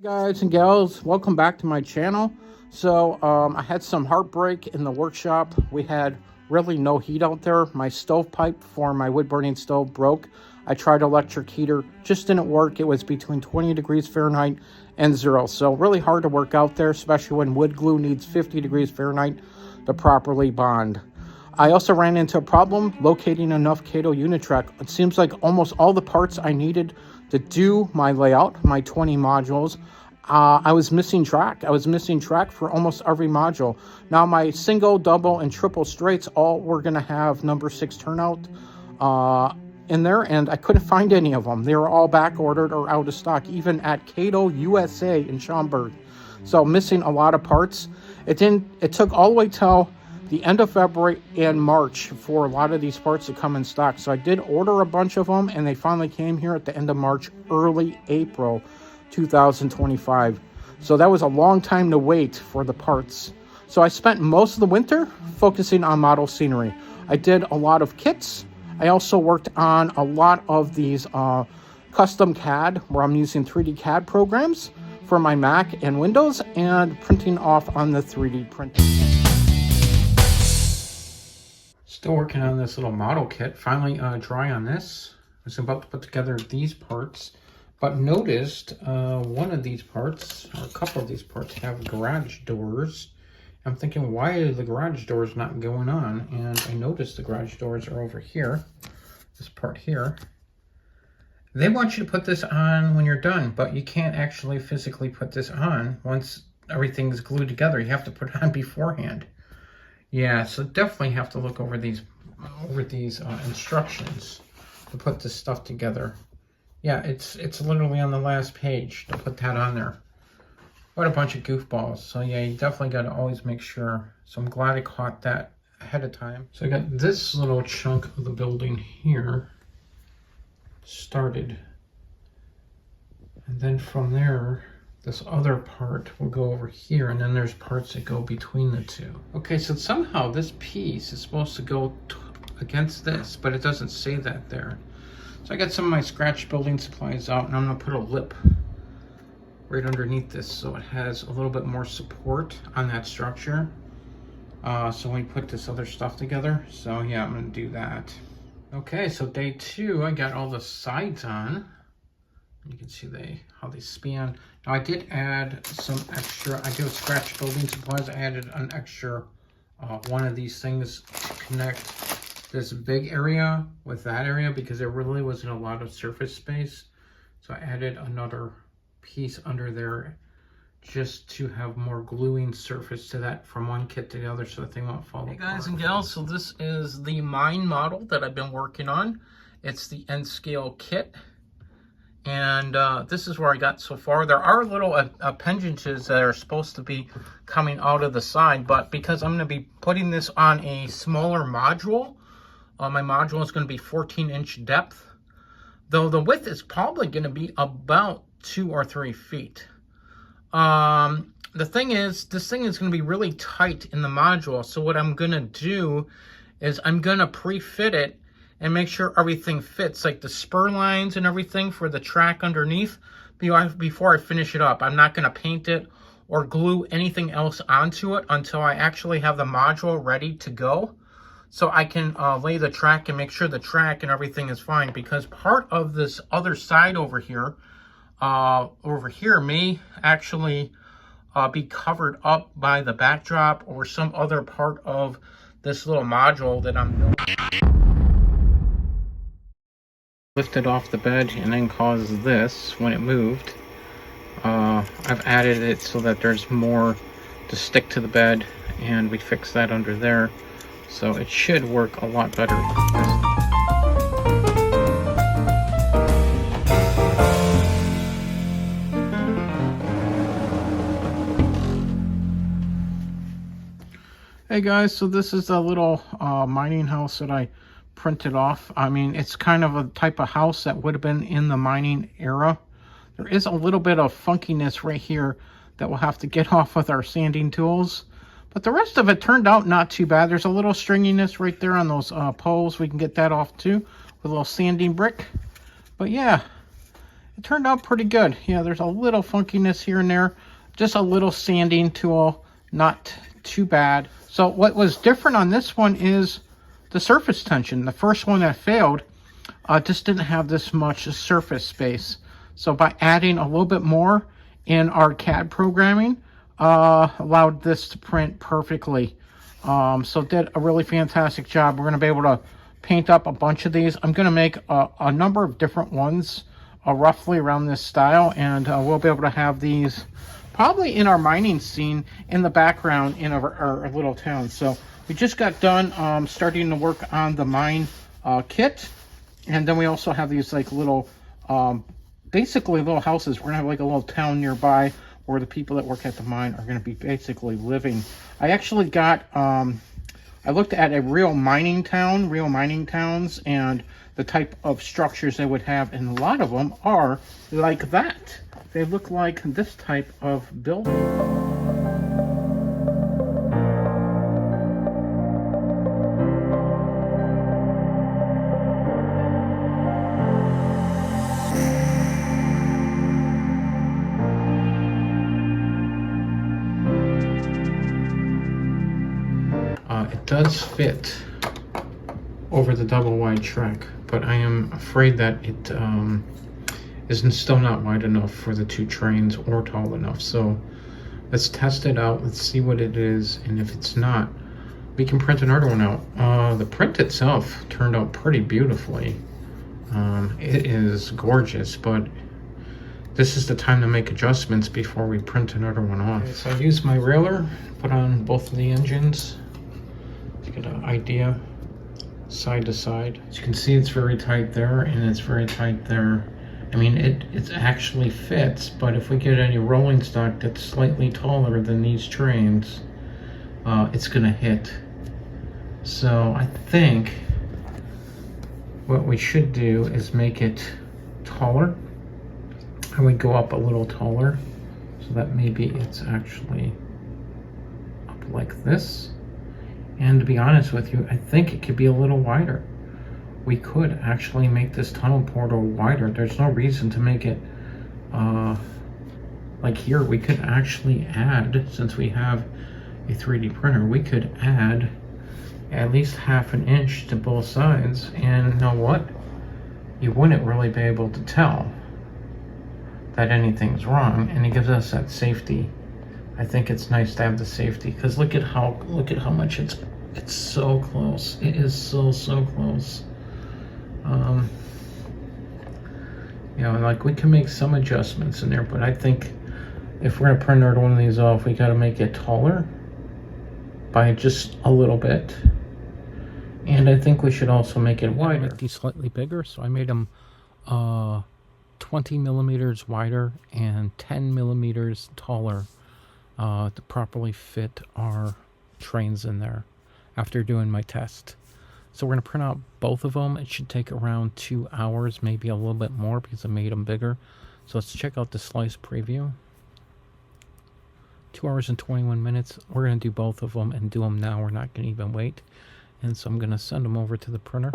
Guys and gals, welcome back to my channel. So I had some heartbreak in the workshop. We had really no heat out there. My stovepipe for my wood burning stove broke. I tried electric heater, just didn't work. It was between 20 degrees Fahrenheit and 0, so really hard to work out there, especially when wood glue needs 50 degrees Fahrenheit to properly bond. I also ran into a problem locating enough Kato Unitrack. It seems like almost all the parts I needed to do my layout, my 20 modules, I was missing track. I was missing track for almost every module. Now my single, double, and triple straights all were going to have number 6 turnout in there, and I couldn't find any of them. They were all back ordered or out of stock, even at Kato USA in Schaumburg. So missing a lot of parts. It took all the way till the end of February and March for a lot of these parts to come in stock. So I did order a bunch of them, and they finally came here at the end of March, early April 2025. So that was a long time to wait for the parts. So I spent most of the winter focusing on model scenery. I did a lot of kits. I also worked on a lot of these custom CAD, where I'm using 3D CAD programs for my Mac and Windows, and printing off on the 3D printer. Still working on this little model kit. Finally dry on this. I was about to put together these parts, but noticed one of these parts, or a couple of these parts, have garage doors. I'm thinking, why are the garage doors not going on? And I noticed the garage doors are over here, this part here. They want you to put this on when you're done, but you can't actually physically put this on once everything's glued together. You have to put it on beforehand. Yeah, so definitely have to look over these instructions to put this stuff together. Yeah, it's literally on the last page to put that on there. What a bunch of goofballs. So yeah, you definitely got to always make sure. So I'm glad I caught that ahead of time. So I got this little chunk of the building here started. And then from there, this other part will go over here, and then there's parts that go between the two. Okay, so somehow this piece is supposed to go against this, but it doesn't say that there. So I got some of my scratch building supplies out, and I'm gonna put a lip right underneath this so it has a little bit more support on that structure. So when we put this other stuff together. So yeah, I'm gonna do that. Okay, so day 2, I got all the sides on. You can see how they span. Now I did add some extra, I do scratch building supplies. I added an extra one of these things to connect this big area with that area, because there really wasn't a lot of surface space. So I added another piece under there just to have more gluing surface to that from one kit to the other, so the thing won't fall apart. Hey guys and gals, so this is the mine model that I've been working on. It's the N scale kit. And this is where I got so far. There are little appendages that are supposed to be coming out of the side, but because I'm going to be putting this on a smaller module, my module is going to be 14-inch depth, though the width is probably going to be about 2 or 3 feet. The thing is, this thing is going to be really tight in the module, so what I'm going to do is I'm going to pre-fit it and make sure everything fits, like the spur lines and everything for the track underneath, before I finish it up. I'm not going to paint it or glue anything else onto it until I actually have the module ready to go, so I can lay the track and make sure the track and everything is fine, because part of this other side over here may actually be covered up by the backdrop or some other part of this little module that I'm building. Lifted off the bed and then caused this when it moved. I've added it so that there's more to stick to the bed, and we fixed that under there, so it should work a lot better. Hey guys, so this is a little mining house that I printed off. I mean, it's kind of a type of house that would have been in the mining era. There is a little bit of funkiness right here that we'll have to get off with our sanding tools, but the rest of it turned out not too bad. There's a little stringiness right there on those poles. We can get that off too with a little sanding brick. But yeah, it turned out pretty good. Yeah, there's a little funkiness here and there. Just a little sanding tool, not too bad. So what was different on this one is the surface tension. The first one that failed just didn't have this much surface space. So by adding a little bit more in our CAD programming, allowed this to print perfectly. So did a really fantastic job. We're going to be able to paint up a bunch of these. I'm going to make a number of different ones roughly around this style, and we'll be able to have these probably in our mining scene in the background in our little town. So we just got done starting to work on the mine kit, and then we also have these like little basically little houses. We're gonna have like a little town nearby where the people that work at the mine are gonna be basically living. I actually got I looked at a real mining towns, and the type of structures they would have, and a lot of them are like that. They look like this type of building. It does fit over the double wide track, but I am afraid that it is still not wide enough for the two trains or tall enough. So let's test it out. Let's see what it is, and if it's not, we can print another one out. The print itself turned out pretty beautifully. It is gorgeous, but this is the time to make adjustments before we print another one off. Okay, so I used my railer, put on both of the engines to get an idea side to side. As you can see, it's very tight there, and it's very tight there. I mean, it actually fits, but if we get any rolling stock that's slightly taller than these trains, it's gonna hit. So I think what we should do is make it taller, and we go up a little taller, so that maybe it's actually up like this. And to be honest with you, I think it could be a little wider. We could actually make this tunnel portal wider. There's no reason to make it like here. We could actually add, since we have a 3D printer, we could add at least ½ an inch to both sides, and you know what? You wouldn't really be able to tell that anything's wrong, and it gives us that safety. I think it's nice to have the safety, because look at how much it's so close. It is so close. You know, like we can make some adjustments in there, but I think if we're gonna print another one of these off, we gotta make it taller by just a little bit. And I think we should also make it wider. Make these slightly bigger, so I made them 20 millimeters wider and 10 millimeters taller to properly fit our trains in there after doing my test. So we're going to print out both of them. It should take around 2 hours, maybe a little bit more, because I made them bigger. So let's check out the slice preview. 2 hours and 21 minutes. We're going to do both of them and do them now. We're not going to even wait. And so I'm going to send them over to the printer.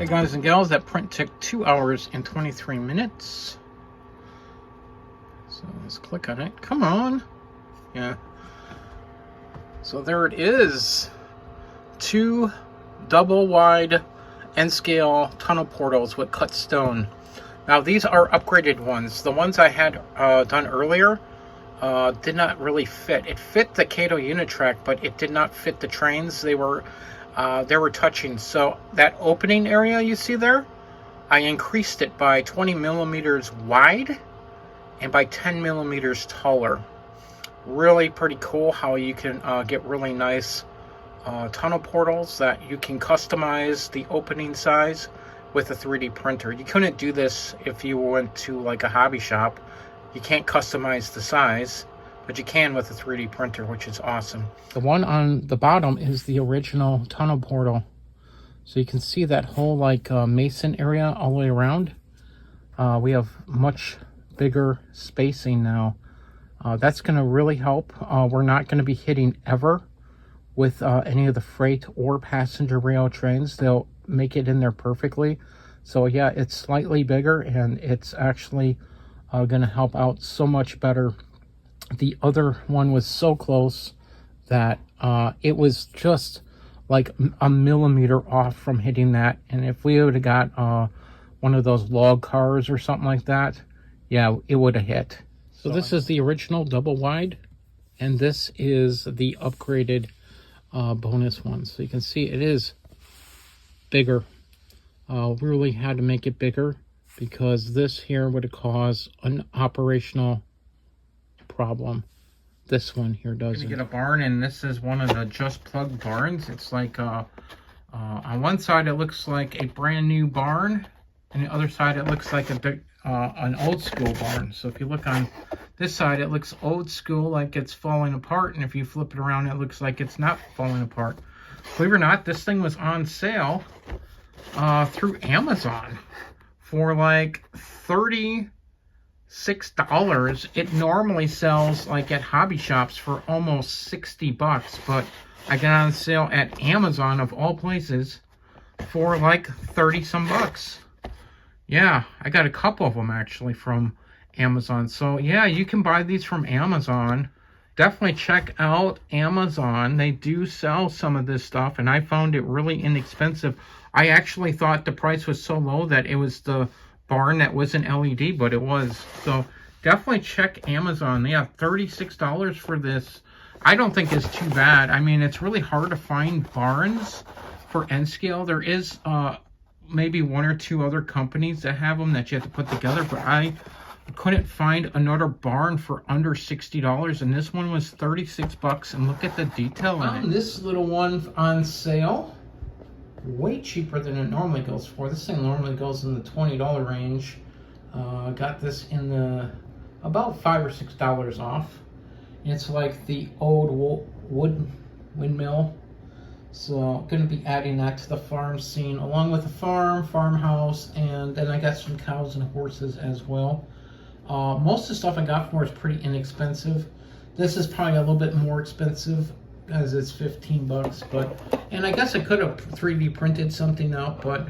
Guys and gals, that print took 2 hours and 23 minutes. So let's click on it. Come on. Yeah. So there it is. 2 double wide end scale tunnel portals with cut stone. Now these are upgraded ones. The ones I had done earlier did not really fit. It fit the Kato Unitrack, but it did not fit the trains. They were touching. So that opening area you see there, I increased it by 20 millimeters wide and by 10 millimeters taller. Really pretty cool how you can get really nice tunnel portals that you can customize the opening size with a 3D printer. You couldn't do this if you went to like a hobby shop. You can't customize the size, But you can with a 3D printer, which is awesome. The one on the bottom is the original tunnel portal. So you can see that whole like mason area all the way around. We have much bigger spacing now. That's going to really help. We're not going to be hitting ever with any of the freight or passenger rail trains. They'll make it in there perfectly. So yeah, it's slightly bigger, and it's actually going to help out so much better. The other one was so close that it was just like a millimeter off from hitting that. And if we would have got one of those log cars or something like that, yeah, it would have hit. So this is the original double wide, and this is the upgraded bonus one. So you can see it is bigger. We really had to make it bigger because this here would have caused an operational problem. This one here doesn't. You get a barn, and this is one of the just plug barns. It's like on one side it looks like a brand new barn, and the other side it looks like an old school barn. So if you look on this side, it looks old school, like it's falling apart, and if you flip it around, it looks like it's not falling apart. Believe it or not, this thing was on sale through Amazon for like $36. It normally sells like at hobby shops for almost $60, but I got on sale at Amazon of all places for like 30 some bucks. Yeah, I got a couple of them actually from Amazon. So yeah, you can buy these from Amazon. Definitely check out Amazon. They do sell some of this stuff, and I found it really inexpensive. I actually thought the price was so low that it was the barn that wasn't LED, but it was. So definitely check Amazon. Yeah, $36 for this. I don't think it's too bad. I mean, it's really hard to find barns for N scale. There is maybe one or two other companies that have them that you have to put together, but I couldn't find another barn for under $60, and this one was $36. And look at the detail in it. This little one on sale, way cheaper than it normally goes for. This thing normally goes in the $20 range. Got this in the about $5 or $6 off. It's like the old wood windmill. So going to be adding that to the farm scene, along with the farmhouse, and then I got some cows and horses as well. Most of the stuff I got for is pretty inexpensive. This is probably a little bit more expensive, as it's $15, but, and I guess I could have 3D printed something out, but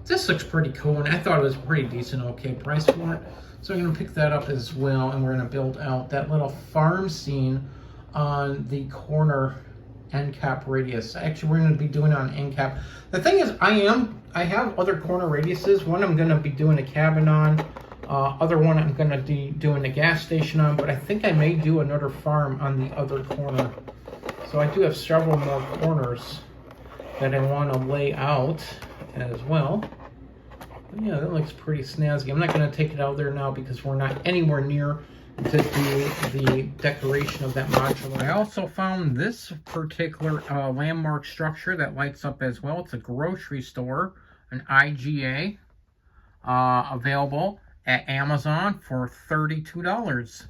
this looks pretty cool, and I thought it was pretty decent, okay price for it. So I'm going to pick that up as well, and we're going to build out that little farm scene on the corner end cap radius. Actually, we're going to be doing it on end cap. The thing is, I have other corner radiuses. One I'm going to be doing a cabin on. Other one I'm going to be doing a gas station on, but I think I may do another farm on the other corner. So I do have several more corners that I want to lay out as well. But yeah, that looks pretty snazzy. I'm not going to take it out there now because we're not anywhere near to do the decoration of that modular. I also found this particular landmark structure that lights up as well. It's a grocery store, an IGA, available at Amazon for $32.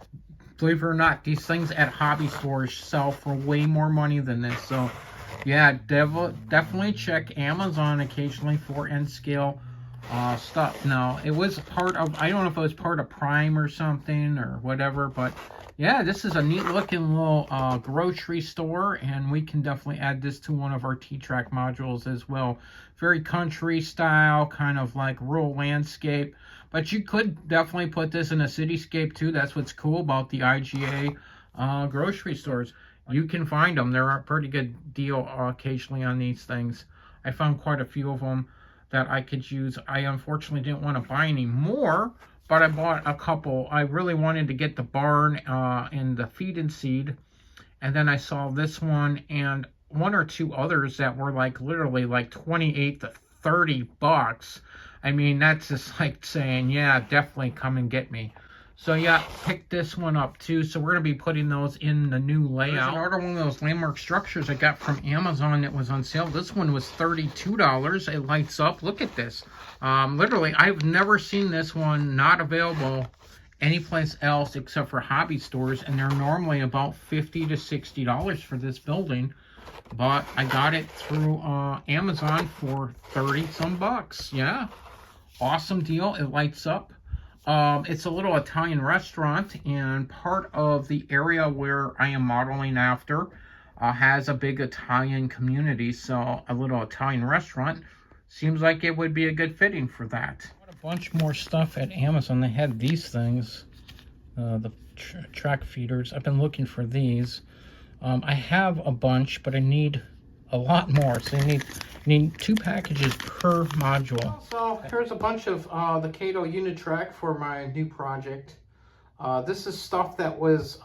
Believe it or not, these things at hobby stores sell for way more money than this. So yeah, definitely check Amazon occasionally for N scale stuff. Now, it was part of, I don't know if it was part of Prime or something or whatever, but yeah, this is a neat looking little grocery store, and we can definitely add this to one of our T-Trak modules as well. Very country style, kind of like rural landscape, but you could definitely put this in a cityscape too. That's what's cool about the IGA grocery stores. You can find them. They're a pretty good deal occasionally on these things. I found quite a few of them that I could use. I unfortunately didn't want to buy any more, but I bought a couple. I really wanted to get the barn and the feed and seed, and then I saw this one and one or two others that were like literally like 28 to 30 bucks. I mean, that's just like saying, yeah, definitely come and get me. So yeah, pick this one up too. So we're going to be putting those in the new layout. There's another one of those landmark structures I got from Amazon that was on sale. This one was $32. It lights up. Look at this. Literally, I've never seen this one not available anyplace else except for hobby stores, and they're normally about $50 to $60 for this building. But I got it through Amazon for 30 some bucks. Yeah, awesome deal. It lights up. It's a little Italian restaurant, and part of the area where I am modeling after has a big Italian community, so a little Italian restaurant seems like it would be a good fitting for that. I bought a bunch more stuff at Amazon. They had these things, the track feeders. I've been looking for these. I have a bunch, but I need a lot more, so you need 2 packages per module. So here's a bunch of the Kato Unitrack for my new project. This is stuff that was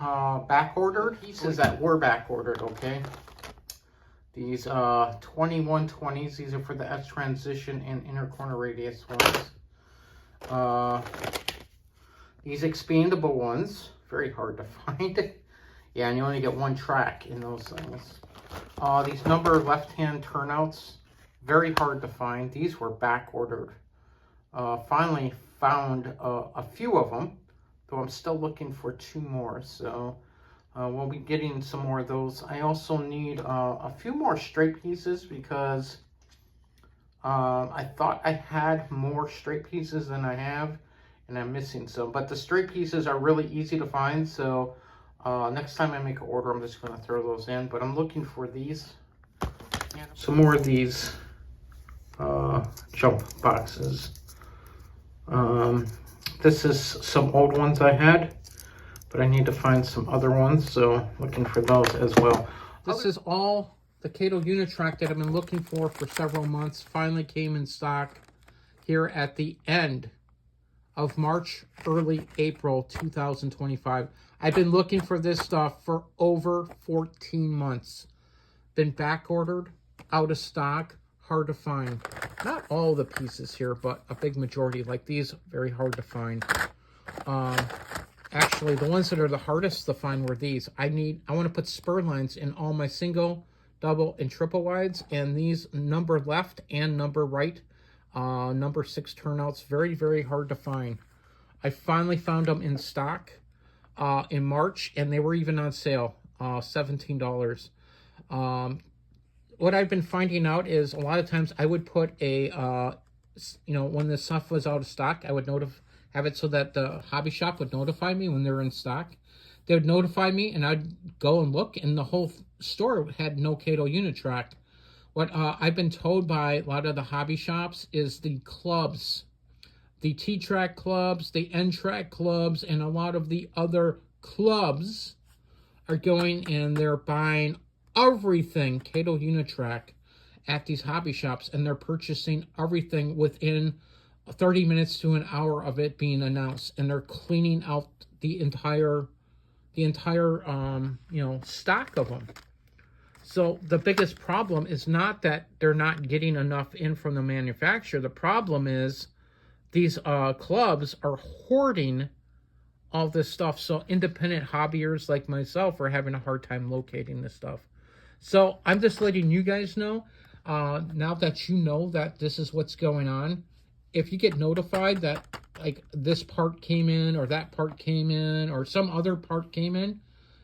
back ordered, pieces that were back ordered, okay? These 2120s, these are for the S transition and inner corner radius ones. These expandable ones, very hard to find. Yeah, and you only get 1 track in those things. These number left-hand turnouts, very hard to find. These were back ordered. Finally found a few of them, though I'm still looking for 2 more. So we'll be getting some more of those. I also need a few more straight pieces because I thought I had more straight pieces than I have, and I'm missing some. But the straight pieces are really easy to find, so next time I make an order, I'm just going to throw those in. But I'm looking for these. Some more of these jump boxes. This is some old ones I had, but I need to find some other ones, so looking for those as well. This is all the Kato Unitrack that I've been looking for several months. Finally came in stock here at the end of March, early April 2025. I've been looking for this stuff for over 14 months. Been back ordered, out of stock, hard to find. Not all the pieces here, but a big majority. Like these, very hard to find. Actually, the ones that are the hardest to find were these. I want to put spur lines in all my single, double, and triple wides, and these number left and number right, number 6 turnouts, very, very hard to find. I finally found them in stock in March, and they were even on sale, $17. What I've been finding out is a lot of times I would put a, when the stuff was out of stock, I would have it so that the hobby shop would notify me when they're in stock. They would notify me, and I'd go and look, and the whole store had no Kato Unitrack. What I've been told by a lot of the hobby shops is the clubs, the T-Trak clubs, the N-Track clubs, and a lot of the other clubs are going and they're buying everything Kato Unitrack at these hobby shops, and they're purchasing everything within 30 minutes to an hour of it being announced, and they're cleaning out the entire stock of them. So the biggest problem is not that they're not getting enough in from the manufacturer. The problem is these clubs are hoarding all this stuff. So independent hobbyers like myself are having a hard time locating this stuff. So I'm just letting you guys know, now that you know that this is what's going on. If you get notified that like this part came in or that part came in or some other part came in,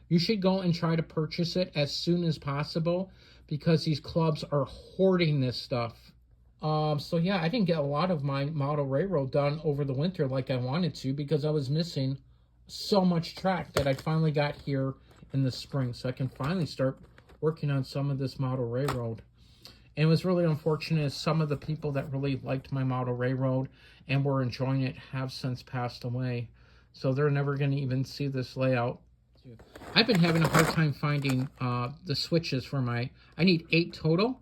you should go and try to purchase it as soon as possible, because these clubs are hoarding this stuff. So yeah, I didn't get a lot of my model railroad done over the winter like I wanted to, because I was missing so much track that I finally got here in the spring. So I can finally start working on some of this model railroad. And it was really unfortunate, some of the people that really liked my model railroad and were enjoying it have since passed away. So they're never going to even see this layout. I've been having a hard time finding the switches for I need 8 total.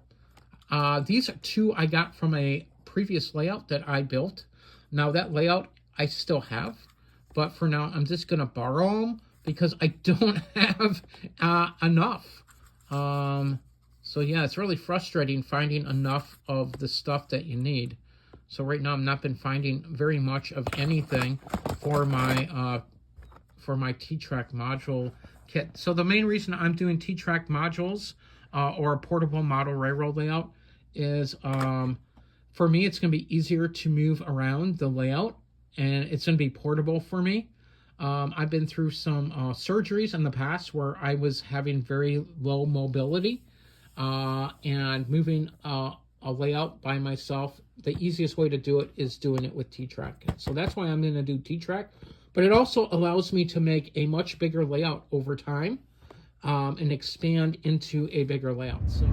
These are 2 I got from a previous layout that I built. Now that layout I still have, but for now I'm just going to borrow them because I don't have enough. So yeah, it's really frustrating finding enough of the stuff that you need. So right now I've not been finding very much of anything for my T-Trak module kit. So the main reason I'm doing T-Trak modules or a portable model railroad layout is for me it's going to be easier to move around the layout, and it's going to be portable for me. I've been through some surgeries in the past where I was having very low mobility, and moving a layout by myself, the easiest way to do it is doing it with T-Trak. So that's why I'm going to do T-Trak. But it also allows me to make a much bigger layout over time, and expand into a bigger layout. So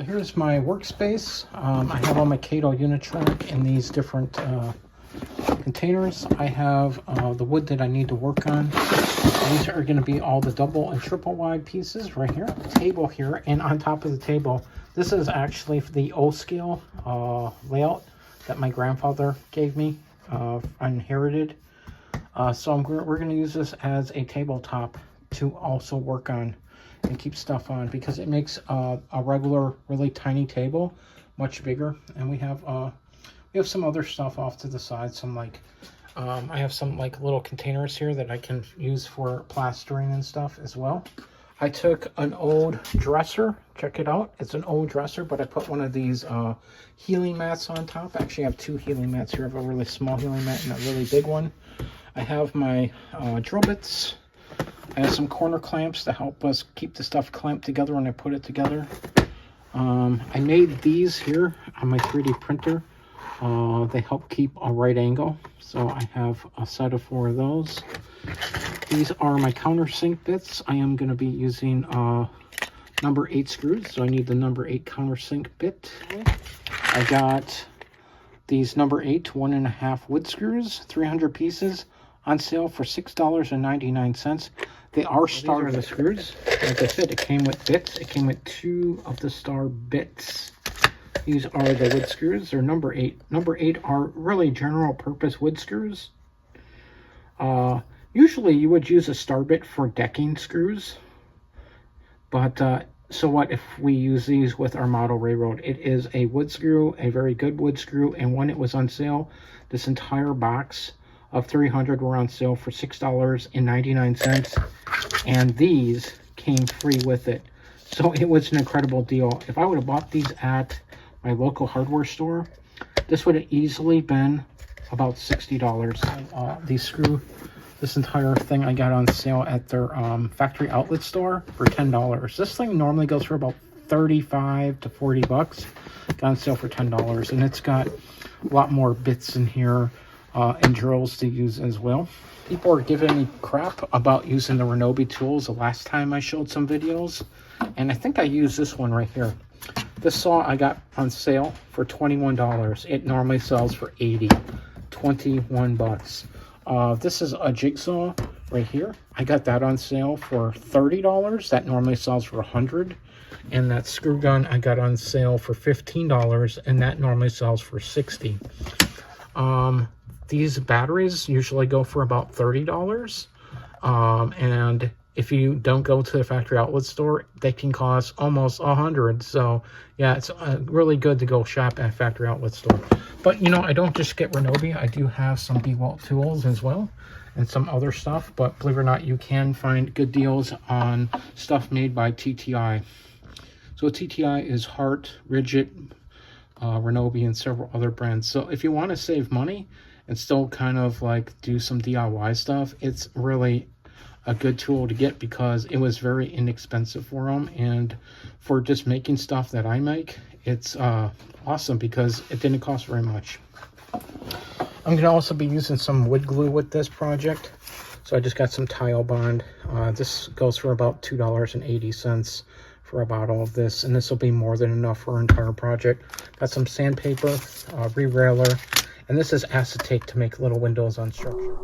here's my workspace. I have all my Kato Unitrack in these different containers. I have the wood that I need to work on. These are going to be all the double and triple wide pieces right here. Table here, and on top of the table, this is actually the O-scale layout that my grandfather gave me, inherited. So we're going to use this as a tabletop to also work on and keep stuff on, because it makes a regular, really tiny table much bigger. And we have some other stuff off to the side. Some like I have some like little containers here that I can use for plastering and stuff as well. I took an old dresser. Check it out. It's an old dresser, but I put one of these healing mats on top. Actually, I have two healing mats here. I have a really small healing mat and a really big one. I have my drill bits. I have some corner clamps to help us keep the stuff clamped together when I put it together. I made these here on my 3D printer. They help keep a right angle. So I have a set of 4 of those. These are my countersink bits. I am going to be using number 8 screws, so I need the number 8 countersink bit. I got these number 8 1.5 wood screws, 300 pieces, on sale for $6.99. They are star. These are the screws. Like I said, it came with bits. It came with 2 of the star bits. These are the wood screws. They're number 8. Number 8 are really general purpose wood screws. Usually you would use a star bit for decking screws, but so what if we use these with our model railroad? It is a wood screw, a very good wood screw, and when it was on sale, this entire box of 300 were on sale for $6.99, and these came free with it. So it was an incredible deal. If I would have bought these at my local hardware store, this would have easily been about $60. This entire thing I got on sale at their factory outlet store for $10. This thing normally goes for about 35 to 40 bucks. Got on sale for $10, and it's got a lot more bits in here and drills to use as well. People are giving me crap about using the Ryobi tools the last time I showed some videos, and I think I used this one right here. This saw I got on sale for $21. It normally sells for $80. 21 bucks. This is a jigsaw right here. I got that on sale for $30. That normally sells for $100. And that screw gun I got on sale for $15, and that normally sells for $60. These batteries usually go for about $30. And if you don't go to the factory outlet store, they can cost almost $100. So yeah, it's really good to go shop at factory outlet store. But you know, I don't just get Ryobi. I do have some DeWalt tools as well and some other stuff. But believe it or not, you can find good deals on stuff made by TTI. So TTI is Hart, Rigid, Ryobi, and several other brands. So if you want to save money and still kind of like do some DIY stuff, it's really a good tool to get because it was very inexpensive for them, and for just making stuff that I make, it's awesome because it didn't cost very much. I'm going to also be using some wood glue with this project, so I just got some tile bond. This goes for about $2.80 for a bottle of this, and this will be more than enough for our entire project. Got some sandpaper, re-railer, and this is acetate to make little windows on structure.